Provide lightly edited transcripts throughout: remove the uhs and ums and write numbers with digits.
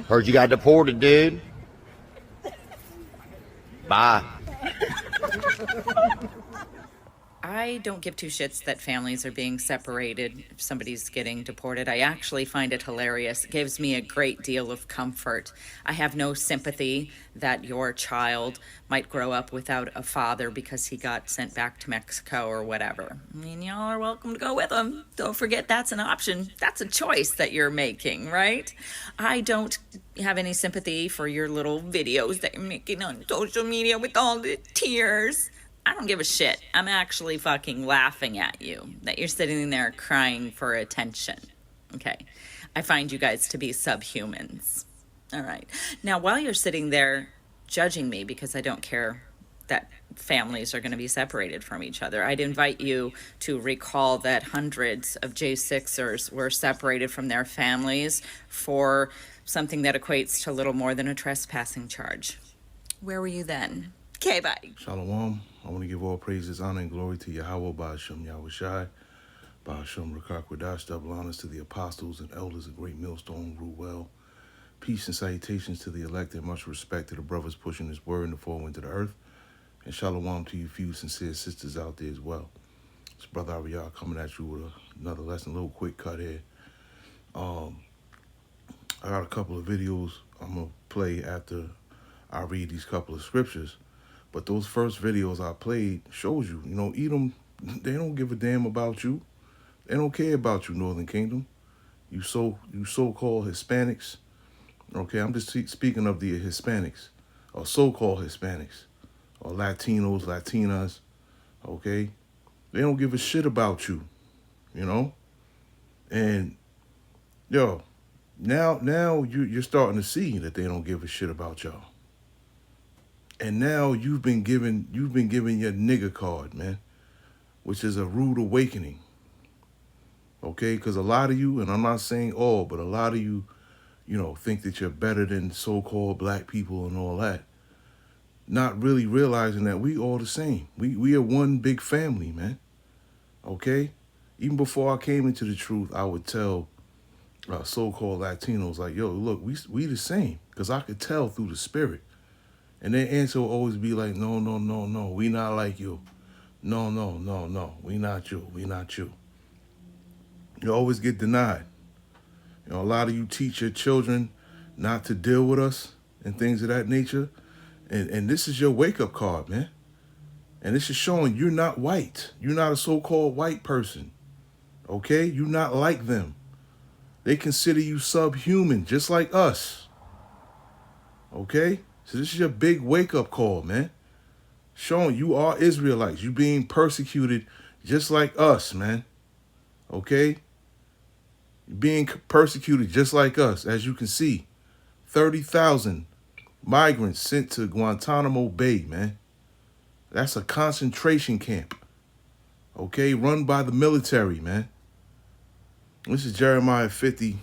Heard you got deported, dude. Bye. I don't give two shits that families are being separated if somebody's getting deported. I actually find it hilarious. It gives me a great deal of comfort. I have no sympathy that your child might grow up without a father because he got sent back to Mexico or whatever. I mean, y'all are welcome to go with him. Don't forget that's an option. That's a choice that you're making, right? I don't have any sympathy for your little videos that you're making on social media with all the tears. I don't give a shit. I'm actually fucking laughing at you that you're sitting there crying for attention. Okay. I find you guys to be subhumans. All right. Now, while you're sitting there judging me because I don't care that families are going to be separated from each other, I'd invite you to recall that hundreds of J6ers were separated from their families for something that equates to little more than a trespassing charge. Where were you then? Okay, bye. Shalom. I want to give all praises, honor, and glory to Yahweh, Ba'ashem Yahushai, Ba'ashem Rakakwadash, double honors to the apostles and elders of Great Millstone, rule well. Peace and salutations to the elect, and much respect to the brothers pushing this word in the forward to the earth. And shalom to you few sincere sisters out there as well. It's Brother Ariyah coming at you with another lesson, a little quick cut here. I got a couple of videos I'm going to play after I read these couple of scriptures. But those first videos I played shows you, Edom, they don't give a damn about you. They don't care about you, Northern Kingdom. You so-called Hispanics. Okay, I'm just speaking of the Hispanics, or so-called Hispanics, or Latinos, Latinas. Okay, they don't give a shit about you, And now you're starting to see that they don't give a shit about y'all. And now you've been given your nigger card, man, which is a rude awakening. Okay, because a lot of you, and I'm not saying all, but a lot of you, think that you're better than so-called black people and all that. Not really realizing that we all the same. We are one big family, man. Okay? Even before I came into the truth, I would tell so-called Latinos, like, yo, look, we the same. Because I could tell through the spirit. And their answer will always be like, no, we not like you. No, we not you. You always get denied. A lot of you teach your children not to deal with us and things of that nature. And this is your wake-up card, man. And this is showing you're not white. You're not a so-called white person. Okay? You're not like them. They consider you subhuman, just like us. Okay? So this is your big wake-up call, man. Showing you are Israelites. You being persecuted just like us, man. Okay? You're being persecuted just like us. As you can see, 30,000 migrants sent to Guantanamo Bay, man. That's a concentration camp. Okay? Run by the military, man. This is Jeremiah 50.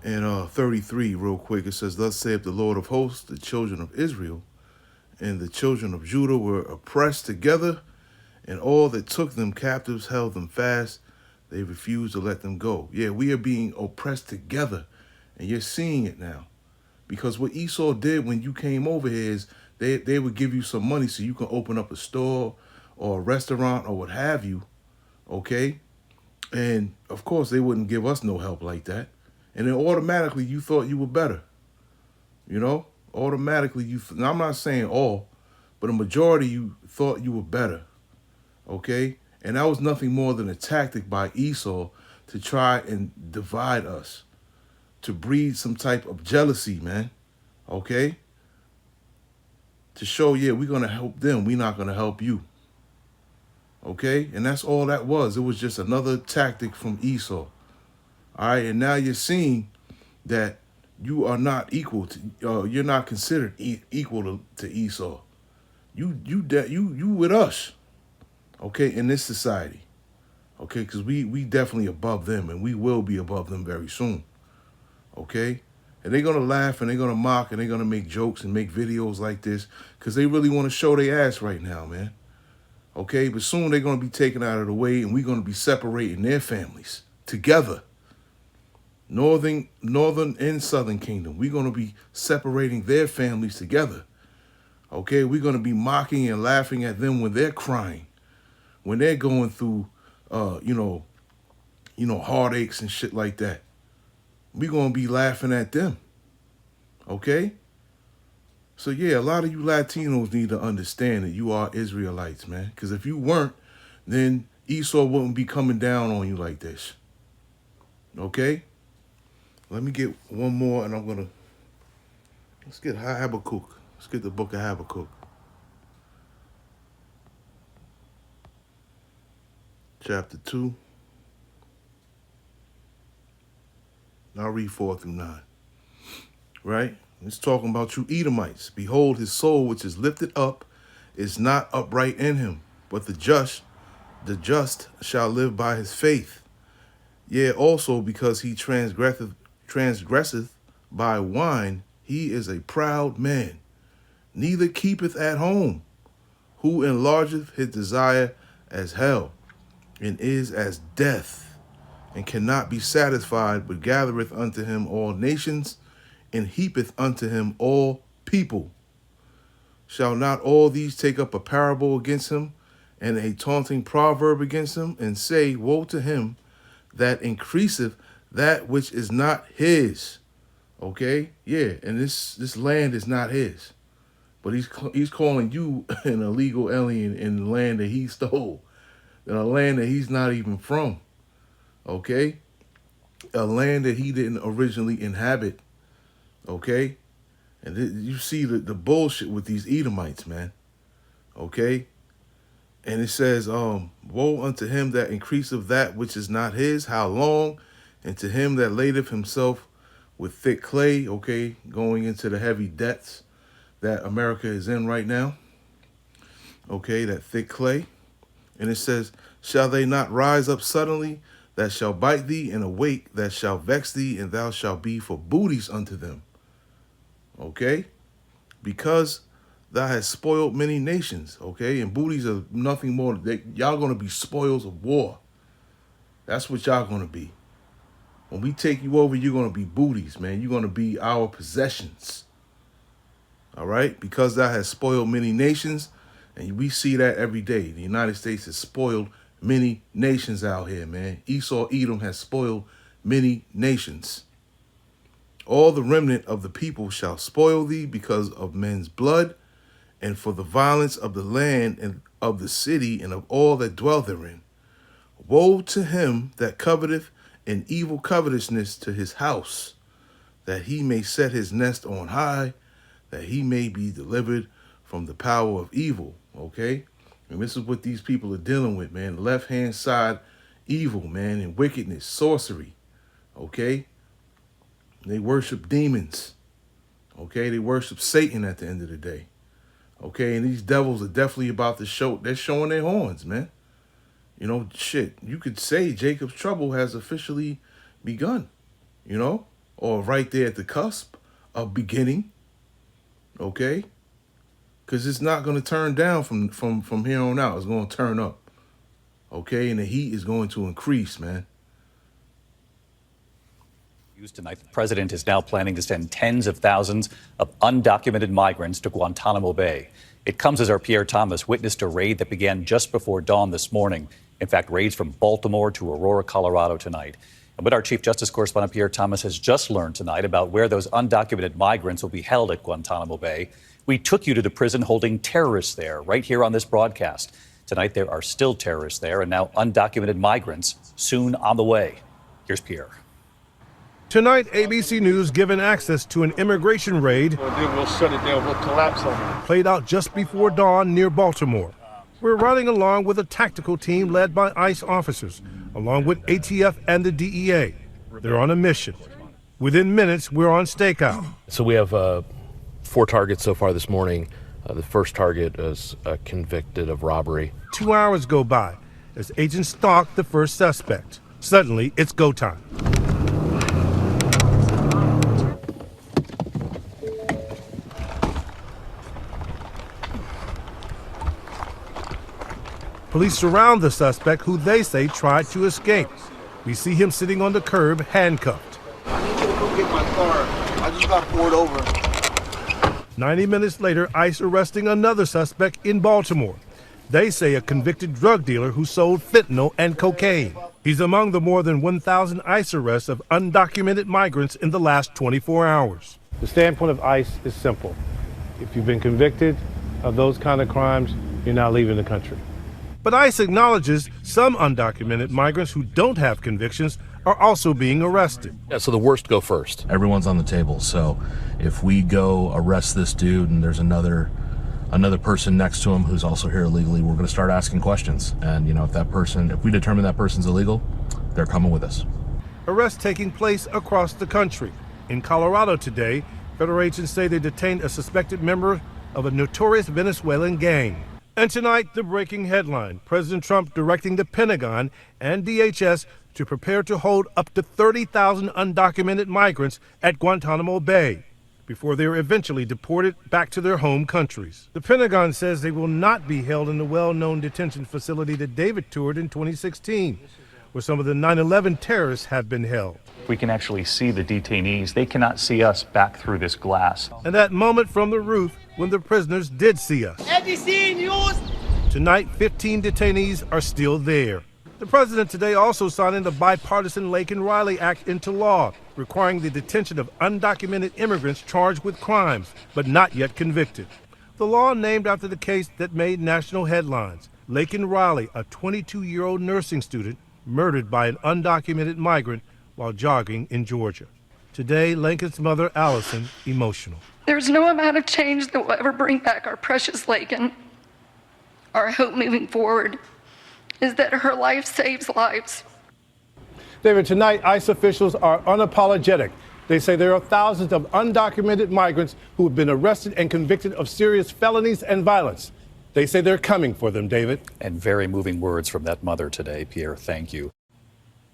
And 33, real quick, it says, thus saith the Lord of hosts, the children of Israel and the children of Judah were oppressed together, and all that took them captives held them fast. They refused to let them go. Yeah, we are being oppressed together, and you're seeing it now. Because what Esau did when you came over here is they would give you some money so you can open up a store or a restaurant or what have you, okay? And, of course, they wouldn't give us no help like that. And then automatically you thought you were better. Automatically now I'm not saying all, but a majority of you thought you were better. Okay? And that was nothing more than a tactic by Esau to try and divide us, to breed some type of jealousy, man. Okay? To show, yeah, we're going to help them. We're not going to help you. Okay? And that's all that was. It was just another tactic from Esau. All right, and now you're seeing that you are not equal to. You're not considered equal to Esau. You with us, okay? In this society, okay? Because we definitely above them, and we will be above them very soon, okay? And they're gonna laugh and they're gonna mock and they're gonna make jokes and make videos like this because they really want to show their ass right now, man. Okay, but soon they're gonna be taken out of the way, and we're gonna be separating their families together. Northern and Southern Kingdom. We're going to be separating their families together. Okay, we're going to be mocking and laughing at them when they're crying, when they're going through, heartaches and shit like that. We're going to be laughing at them. Okay? So yeah, a lot of you Latinos need to understand that you are Israelites, man. Because if you weren't, then Esau wouldn't be coming down on you like this. Okay? Let me get one more, and let's get Habakkuk. Let's get the book of Habakkuk. Chapter 2. I'll read 4 through 9. Right? It's talking about you Edomites. Behold, his soul which is lifted up is not upright in him, but the just shall live by his faith. Yea, also because he transgresseth by wine, he is a proud man, neither keepeth at home, who enlargeth his desire as hell, and is as death, and cannot be satisfied, but gathereth unto him all nations, and heapeth unto him all people. Shall not all these take up a parable against him, and a taunting proverb against him, and say, woe to him that increaseth that which is not his? Okay, yeah, and this land is not his, but he's calling you an illegal alien in the land that he stole, in a land that he's not even from. Okay, a land that he didn't originally inhabit. Okay, and you see the bullshit with these Edomites, man. Okay, and it says, woe unto him that increaseth that which is not his, how long? And to him that ladeth himself with thick clay. Okay, going into the heavy debts that America is in right now. Okay, that thick clay. And it says, shall they not rise up suddenly, that shall bite thee, and awake, that shall vex thee, and thou shalt be for booties unto them? Okay, because thou hast spoiled many nations. Okay, and booties are nothing more. Y'all going to be spoils of war. That's what y'all going to be. When we take you over, you're going to be booties, man. You're going to be our possessions. All right, because thou hast spoiled many nations, and we see that every day. The United States has spoiled many nations out here, man. Esau, Edom has spoiled many nations. All the remnant of the people shall spoil thee because of men's blood, and for the violence of the land and of the city and of all that dwell therein. Woe to him that coveteth an evil covetousness to his house, that he may set his nest on high, that he may be delivered from the power of evil. Okay, and this is what these people are dealing with, man. Left-hand side evil, man, and wickedness, sorcery. Okay, they worship demons. Okay, they worship Satan at the end of the day. Okay, and these devils are definitely about to show. They're showing their horns, man. You know, shit. You could say Jacob's trouble has officially begun. You know, or right there at the cusp of beginning. Okay, because it's not going to turn down from here on out. It's going to turn up. Okay, and the heat is going to increase, man. Tonight, the president is now planning to send tens of thousands of undocumented migrants to Guantanamo Bay. It comes as our Pierre Thomas witnessed a raid that began just before dawn this morning. In fact, raids from Baltimore to Aurora, Colorado tonight. And what our Chief Justice correspondent Pierre Thomas has just learned tonight about where those undocumented migrants will be held at Guantanamo Bay. We took you to the prison holding terrorists there, right here on this broadcast. Tonight, there are still terrorists there, and now undocumented migrants soon on the way. Here's Pierre. Tonight, ABC News given access to an immigration raid Then we'll shut it down, we'll collapse on it. played out just before dawn near Baltimore. We're riding along with a tactical team led by ICE officers, along with ATF and the DEA. They're on a mission. Within minutes, we're on stakeout. So we have 4 targets so far this morning. The first target is convicted of robbery. 2 hours go by as agents stalk the first suspect. Suddenly, it's go time. Police surround the suspect, who they say tried to escape. We see him sitting on the curb, handcuffed. get my car. I just got pulled over. 90 minutes later, ICE arresting another suspect in Baltimore. They say a convicted drug dealer who sold fentanyl and cocaine. He's among the more than 1,000 ICE arrests of undocumented migrants in the last 24 hours. The standpoint of ICE is simple. If you've been convicted of those kind of crimes, you're not leaving the country. But ICE acknowledges some undocumented migrants who don't have convictions are also being arrested. Yeah, so the worst go first. Everyone's on the table. So if we go arrest this dude and there's another person next to him who's also here illegally, we're going to start asking questions. And, if we determine that person's illegal, they're coming with us. Arrests taking place across the country. In Colorado today, federal agents say they detained a suspected member of a notorious Venezuelan gang. And tonight, the breaking headline, President Trump directing the Pentagon and DHS to prepare to hold up to 30,000 undocumented migrants at Guantanamo Bay before they are eventually deported back to their home countries. The Pentagon says they will not be held in the well-known detention facility that David toured in 2016, where some of the 9/11 terrorists have been held. We can actually see the detainees. They cannot see us back through this glass. And that moment from the roof when the prisoners did see us. Tonight, 15 detainees are still there. The president today also signing the bipartisan Laken-Riley Act into law, requiring the detention of undocumented immigrants charged with crimes, but not yet convicted. The law named after the case that made national headlines. Laken-Riley, a 22-year-old nursing student, murdered by an undocumented migrant while jogging in Georgia. Today, Lincoln's mother, Allison, emotional. There's no amount of change that will ever bring back our precious Laken. Our hope moving forward is that her life saves lives. David, tonight, ICE officials are unapologetic. They say there are thousands of undocumented migrants who have been arrested and convicted of serious felonies and violence. They say they're coming for them, David. And very moving words from that mother today, Pierre. Thank you.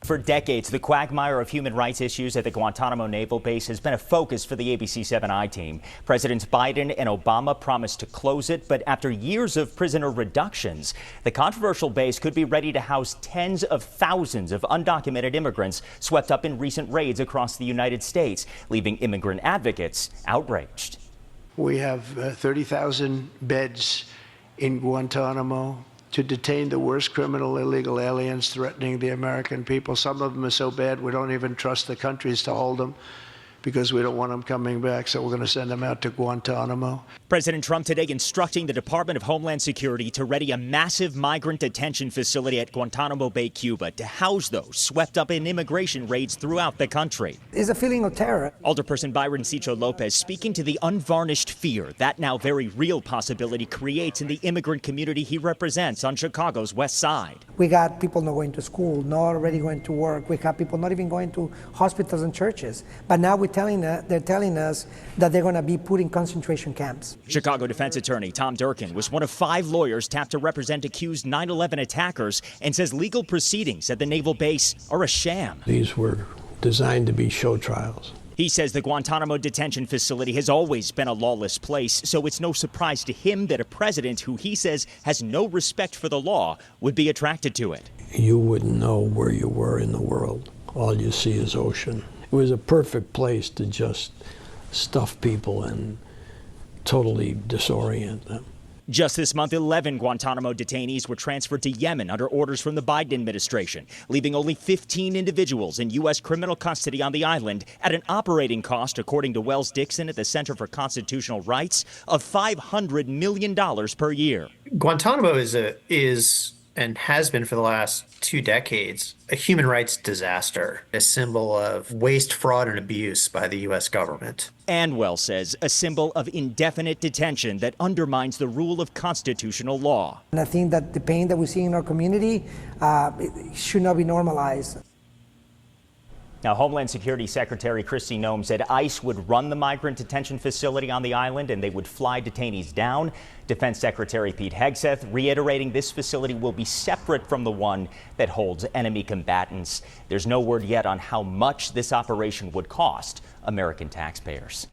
For decades, the quagmire of human rights issues at the Guantanamo Naval Base has been a focus for the ABC 7i team. Presidents Biden and Obama promised to close it, but after years of prisoner reductions, the controversial base could be ready to house tens of thousands of undocumented immigrants swept up in recent raids across the United States, leaving immigrant advocates outraged. We have 30,000 beds in Guantanamo to detain the worst criminal illegal aliens threatening the American people. Some of them are so bad we don't even trust the countries to hold them because we don't want them coming back, so we're going to send them out to Guantanamo. President Trump today instructing the Department of Homeland Security to ready a massive migrant detention facility at Guantanamo Bay, Cuba, to house those swept up in immigration raids throughout the country. It's a feeling of terror. Alderperson Byron Cicho Lopez speaking to the unvarnished fear that now very real possibility creates in the immigrant community he represents on Chicago's West Side. We got people not going to school, not already going to work. We got people not even going to hospitals and churches. But now they're telling us that they're going to be put in concentration camps. Chicago defense attorney Tom Durkin was one of 5 lawyers tapped to represent accused 9/11 attackers and says legal proceedings at the naval base are a sham. These were designed to be show trials. He says the Guantanamo detention facility has always been a lawless place, so it's no surprise to him that a president who he says has no respect for the law would be attracted to it. You wouldn't know where you were in the world. All you see is ocean. It was a perfect place to just stuff people and totally disorient them. Just this month, 11 Guantanamo detainees were transferred to Yemen under orders from the Biden administration, leaving only 15 individuals in U.S. criminal custody on the island at an operating cost, according to Wells Dixon at the Center for Constitutional Rights, of $500 million per year. Guantanamo is and has been for the last 2 decades, a human rights disaster, a symbol of waste, fraud, and abuse by the U.S. government. And Wells says a symbol of indefinite detention that undermines the rule of constitutional law. And I think that the pain that we see in our community should not be normalized. Now, Homeland Security Secretary Kristi Noem said ICE would run the migrant detention facility on the island and they would fly detainees down. Defense Secretary Pete Hegseth reiterating this facility will be separate from the one that holds enemy combatants. There's no word yet on how much this operation would cost American taxpayers.